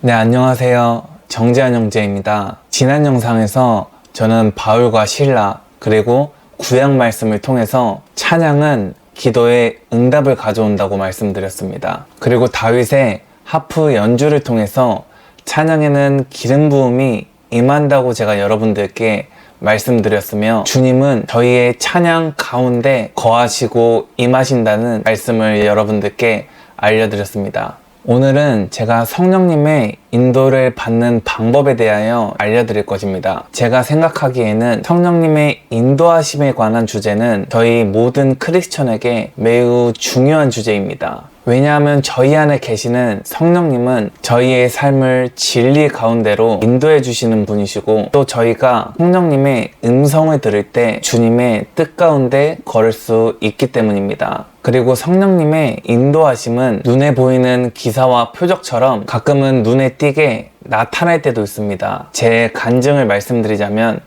네, 안녕하세요. 정재한 형제입니다. 지난 영상에서 저는 바울과 실라 그리고 구약 말씀을 통해서 찬양은 기도의 응답을 가져온다고 말씀드렸습니다. 그리고 다윗의 하프 연주를 통해서 찬양에는 기름 부음이 임한다고 제가 여러분들께 말씀드렸으며, 주님은 저희의 찬양 가운데 거하시고 임하신다는 말씀을 여러분들께 알려드렸습니다. 오늘은 제가 성령님의 인도를 받는 방법에 대하여 알려드릴 것입니다. 제가 생각하기에는 성령님의 인도하심에 관한 주제는 저희 모든 크리스천에게 매우 중요한 주제입니다. 왜냐하면 저희 안에 계시는 성령님은 저희의 삶을 진리 가운데로 인도해 주시는 분이시고, 또 저희가 성령님의 음성을 들을 때 주님의 뜻 가운데 걸을 수 있기 때문입니다. 그리고 성령님의 인도하심은 눈에 보이는 기사와 표적처럼 가끔은 눈에 띄게 나타날 때도 있습니다. 제 간증을 말씀드리자면,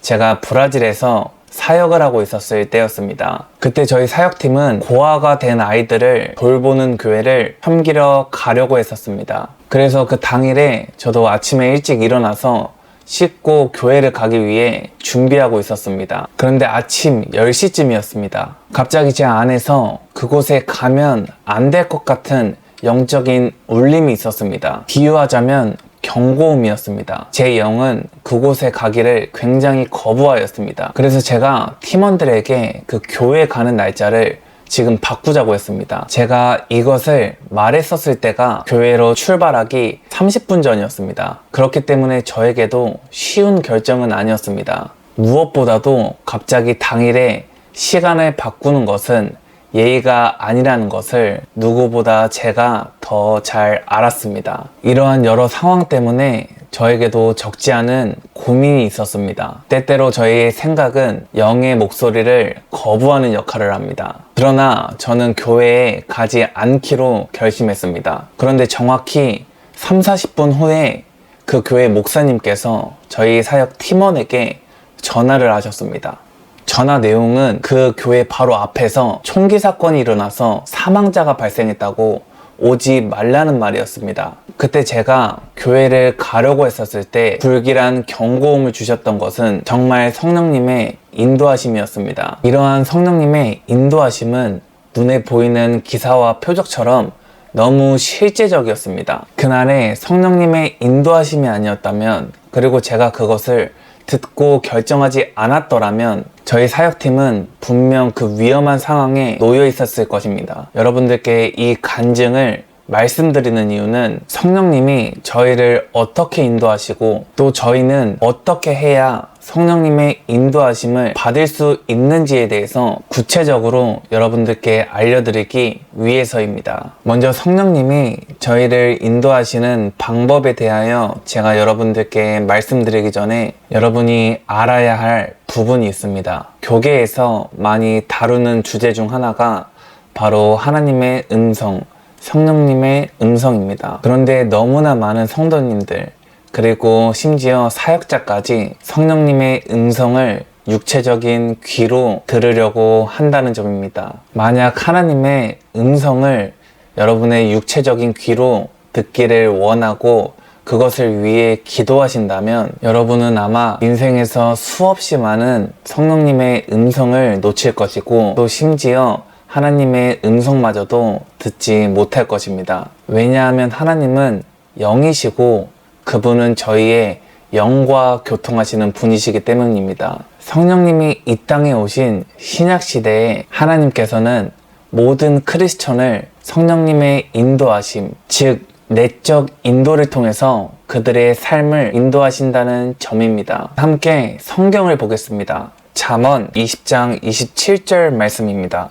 제가 브라질에서 사역을 하고 있었을 때였습니다. 그때 저희 사역팀은 고아가 된 아이들을 돌보는 교회를 섬기러 가려고 했었습니다. 그래서 그 당일에 저도 아침에 일찍 일어나서 씻고 교회를 가기 위해 준비하고 있었습니다. 그런데 아침 10시쯤이었습니다. 갑자기 제 안에서 그곳에 가면 안 될 것 같은 영적인 울림이 있었습니다. 비유하자면 경고음이었습니다. 제 영은 그곳에 가기를 굉장히 거부하였습니다. 그래서 제가 팀원들에게 그 교회 가는 날짜를 지금 바꾸자고 했습니다. 제가 이것을 말했었을 때가 교회로 출발하기 30분 전이었습니다. 그렇기 때문에 저에게도 쉬운 결정은 아니었습니다. 무엇보다도 갑자기 당일에 시간을 바꾸는 것은 예의가 아니라는 것을 누구보다 제가 더 잘 알았습니다. 이러한 여러 상황 때문에 저에게도 적지 않은 고민이 있었습니다. 때때로 저희의 생각은 영의 목소리를 거부하는 역할을 합니다. 그러나 저는 교회에 가지 않기로 결심했습니다. 그런데 정확히 30-40분 후에 그 교회 목사님께서 저희 사역 팀원에게 전화를 하셨습니다. 전화 내용은 그 교회 바로 앞에서 총기 사건이 일어나서 사망자가 발생했다고 오지 말라는 말이었습니다. 그때 제가 교회를 가려고 했었을 때 불길한 경고음을 주셨던 것은 정말 성령님의 인도하심이었습니다. 이러한 성령님의 인도하심은 눈에 보이는 기사와 표적처럼 너무 실제적이었습니다. 그날에 성령님의 인도하심이 아니었다면, 그리고 제가 그것을 듣고 결정하지 않았더라면 저희 사역팀은 분명 그 위험한 상황에 놓여 있었을 것입니다. 여러분들께 이 간증을 말씀드리는 이유는 성령님이 저희를 어떻게 인도하시고 또 저희는 어떻게 해야 성령님의 인도하심을 받을 수 있는지에 대해서 구체적으로 여러분들께 알려드리기 위해서입니다. 먼저 성령님이 저희를 인도하시는 방법에 대하여 제가 여러분들께 말씀드리기 전에 여러분이 알아야 할 부분이 있습니다. 교계에서 많이 다루는 주제 중 하나가 바로 하나님의 음성, 성령님의 음성입니다. 그런데 너무나 많은 성도님들, 그리고 심지어 사역자까지 성령님의 음성을 육체적인 귀로 들으려고 한다는 점입니다. 만약 하나님의 음성을 여러분의 육체적인 귀로 듣기를 원하고 그것을 위해 기도하신다면 여러분은 아마 인생에서 수없이 많은 성령님의 음성을 놓칠 것이고, 또 심지어 하나님의 음성마저도 듣지 못할 것입니다. 왜냐하면 하나님은 영이시고 그분은 저희의 영과 교통하시는 분이시기 때문입니다. 성령님이 이 땅에 오신 신약시대에 하나님께서는 모든 크리스천을 성령님의 인도하심, 즉 내적 인도를 통해서 그들의 삶을 인도하신다는 점입니다. 함께 성경을 보겠습니다. 잠언 20장 27절 말씀입니다.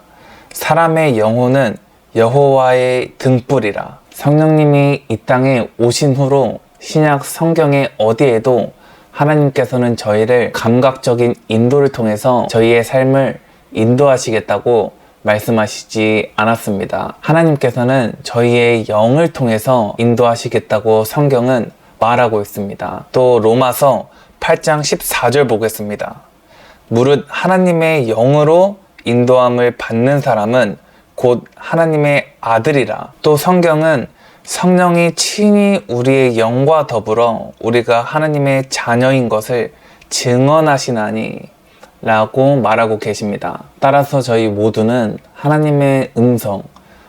사람의 영혼은 여호와의 등불이라. 성령님이 이 땅에 오신 후로 신약 성경의 어디에도 하나님께서는 저희를 감각적인 인도를 통해서 저희의 삶을 인도하시겠다고 말씀하시지 않았습니다. 하나님께서는 저희의 영을 통해서 인도하시겠다고 성경은 말하고 있습니다. 또 로마서 8장 14절 보겠습니다. 무릇 하나님의 영으로 인도함을 받는 사람은 곧 하나님의 아들이라. 또 성경은 성령이 친히 우리의 영과 더불어 우리가 하나님의 자녀인 것을 증언하시나니 라고 말하고 계십니다. 따라서 저희 모두는 하나님의 음성,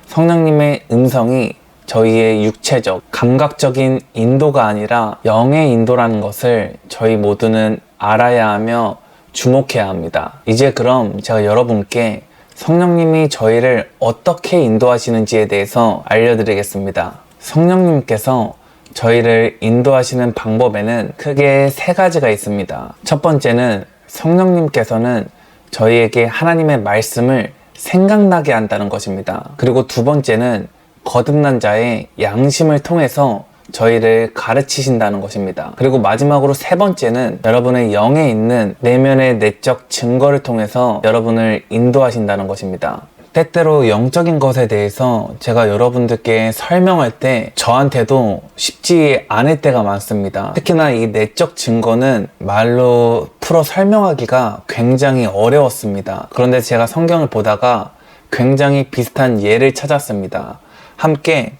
성령님의 음성이 저희의 육체적, 감각적인 인도가 아니라 영의 인도라는 것을 저희 모두는 알아야 하며 주목해야 합니다. 이제 그럼 제가 여러분께 성령님이 저희를 어떻게 인도하시는지에 대해서 알려드리겠습니다. 성령님께서 저희를 인도하시는 방법에는 크게 세 가지가 있습니다. 첫 번째는 성령님께서는 저희에게 하나님의 말씀을 생각나게 한다는 것입니다. 그리고 두 번째는 거듭난 자의 양심을 통해서 저희를 가르치신다는 것입니다. 그리고 마지막으로 세 번째는 여러분의 영에 있는 내면의 내적 증거를 통해서 여러분을 인도하신다는 것입니다. 때때로 영적인 것에 대해서 제가 여러분들께 설명할 때 저한테도 쉽지 않을 때가 많습니다. 특히나 이 내적 증거는 말로 풀어 설명하기가 굉장히 어려웠습니다. 그런데 제가 성경을 보다가 굉장히 비슷한 예를 찾았습니다. 함께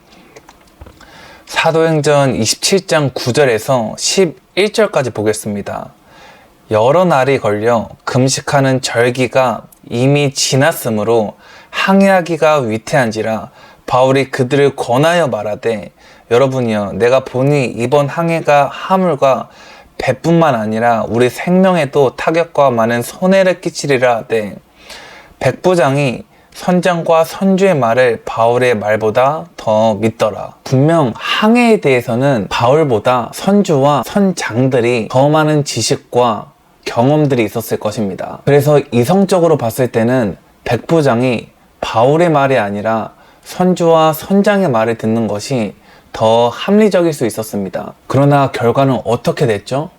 사도행전 27장 9절에서 11절까지 보겠습니다. 여러 날이 걸려 금식하는 절기가 이미 지났으므로 항해하기가 위태한지라 바울이 그들을 권하여 말하되 여러분이여 내가 보니 이번 항해가 하물과 배뿐만 아니라 우리 생명에도 타격과 많은 손해를 끼치리라 하되 백부장이 선장과 선주의 말을 바울의 말보다 더 믿더라. 분명 항해에 대해서는 바울보다 선주와 선장들이 더 많은 지식과 경험들이 있었을 것입니다. 그래서 이성적으로 봤을 때는 백부장이 바울의 말이 아니라 선주와 선장의 말을 듣는 것이 더 합리적일 수 있었습니다. 그러나 결과는 어떻게 됐죠?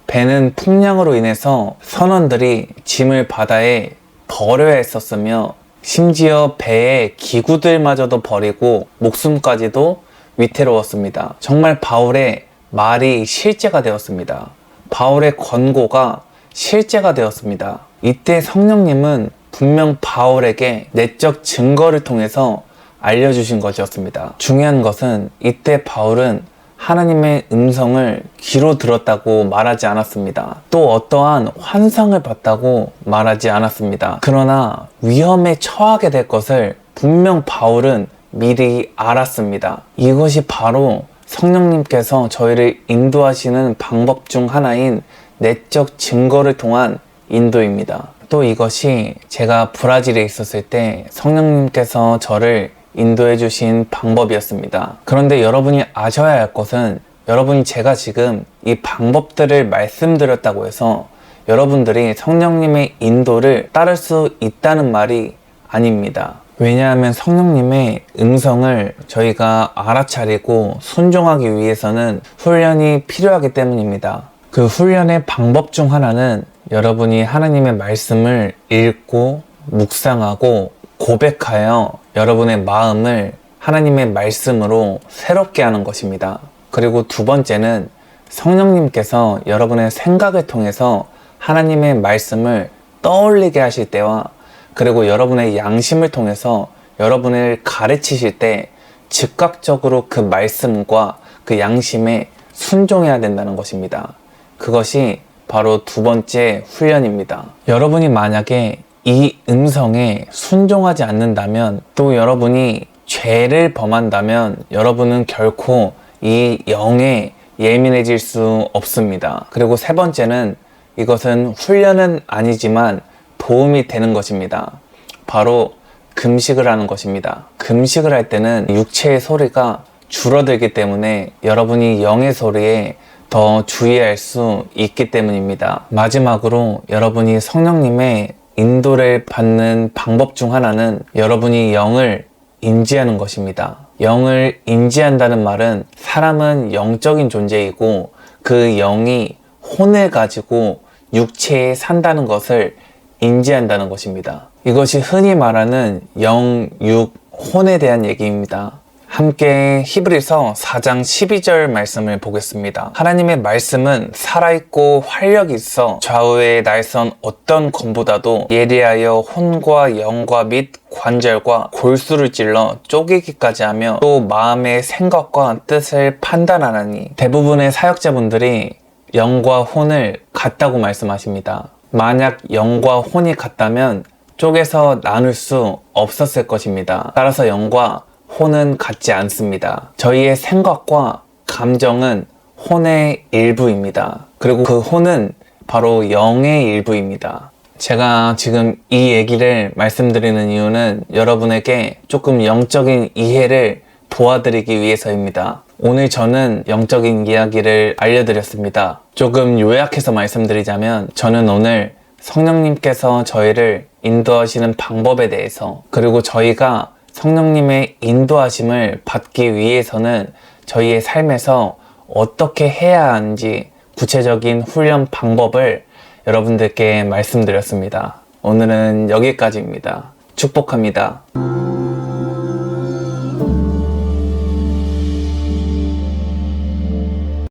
배는 풍랑으로 인해서 선원들이 짐을 바다에 버려야 했었으며 심지어 배의 기구들마저도 버리고 목숨까지도 위태로웠습니다. 정말 바울의 말이 실제가 되었습니다. 바울의 권고가 실제가 되었습니다. 이때 성령님은 분명 바울에게 내적 증거를 통해서 알려주신 것이었습니다. 중요한 것은 이때 바울은 하나님의 음성을 귀로 들었다고 말하지 않았습니다. 또 어떠한 환상을 봤다고 말하지 않았습니다. 그러나 위험에 처하게 될 것을 분명 바울은 미리 알았습니다. 이것이 바로 성령님께서 저희를 인도하시는 방법 중 하나인 내적 증거를 통한 인도입니다. 또 이것이 제가 브라질에 있었을 때 성령님께서 저를 인도해 주신 방법이었습니다. 그런데 여러분이 아셔야 할 것은 여러분이 제가 지금 이 방법들을 말씀드렸다고 해서 여러분들이 성령님의 인도를 따를 수 있다는 말이 아닙니다. 왜냐하면 성령님의 음성을 저희가 알아차리고 순종하기 위해서는 훈련이 필요하기 때문입니다. 그 훈련의 방법 중 하나는 여러분이 하나님의 말씀을 읽고 묵상하고 고백하여 여러분의 마음을 하나님의 말씀으로 새롭게 하는 것입니다. 그리고 두 번째는 성령님께서 여러분의 생각을 통해서 하나님의 말씀을 떠올리게 하실 때와 그리고 여러분의 양심을 통해서 여러분을 가르치실 때 즉각적으로 그 말씀과 그 양심에 순종해야 된다는 것입니다. 그것이 바로 두 번째 훈련입니다. 여러분이 만약에 이 음성에 순종하지 않는다면 또 여러분이 죄를 범한다면 여러분은 결코 이 영에 예민해질 수 없습니다. 그리고 세 번째는 이것은 훈련은 아니지만 도움이 되는 것입니다. 바로 금식을 하는 것입니다. 금식을 할 때는 육체의 소리가 줄어들기 때문에 여러분이 영의 소리에 더 주의할 수 있기 때문입니다. 마지막으로 여러분이 성령님의 인도를 받는 방법 중 하나는 여러분이 영을 인지하는 것입니다. 영을 인지한다는 말은 사람은 영적인 존재이고 그 영이 혼을 가지고 육체에 산다는 것을 인지한다는 것입니다. 이것이 흔히 말하는 영, 육, 혼에 대한 얘기입니다. 함께 히브리서 4장 12절 말씀을 보겠습니다. 하나님의 말씀은 살아있고 활력이 있어 좌우에 날선 어떤 검보다도 예리하여 혼과 영과 및 관절과 골수를 찔러 쪼개기까지 하며 또 마음의 생각과 뜻을 판단하나니, 대부분의 사역자분들이 영과 혼을 같다고 말씀하십니다. 만약 영과 혼이 같다면 쪼개서 나눌 수 없었을 것입니다. 따라서 영과 혼은 같지 않습니다. 저희의 생각과 감정은 혼의 일부입니다. 그리고 그 혼은 바로 영의 일부입니다. 제가 지금 이 얘기를 말씀드리는 이유는 여러분에게 조금 영적인 이해를 도와드리기 위해서입니다. 오늘 저는 영적인 이야기를 알려드렸습니다. 조금 요약해서 말씀드리자면, 저는 오늘 성령님께서 저희를 인도하시는 방법에 대해서, 그리고 저희가 성령님의 인도하심을 받기 위해서는 저희의 삶에서 어떻게 해야 하는지 구체적인 훈련 방법을 여러분들께 말씀드렸습니다. 오늘은 여기까지입니다. 축복합니다.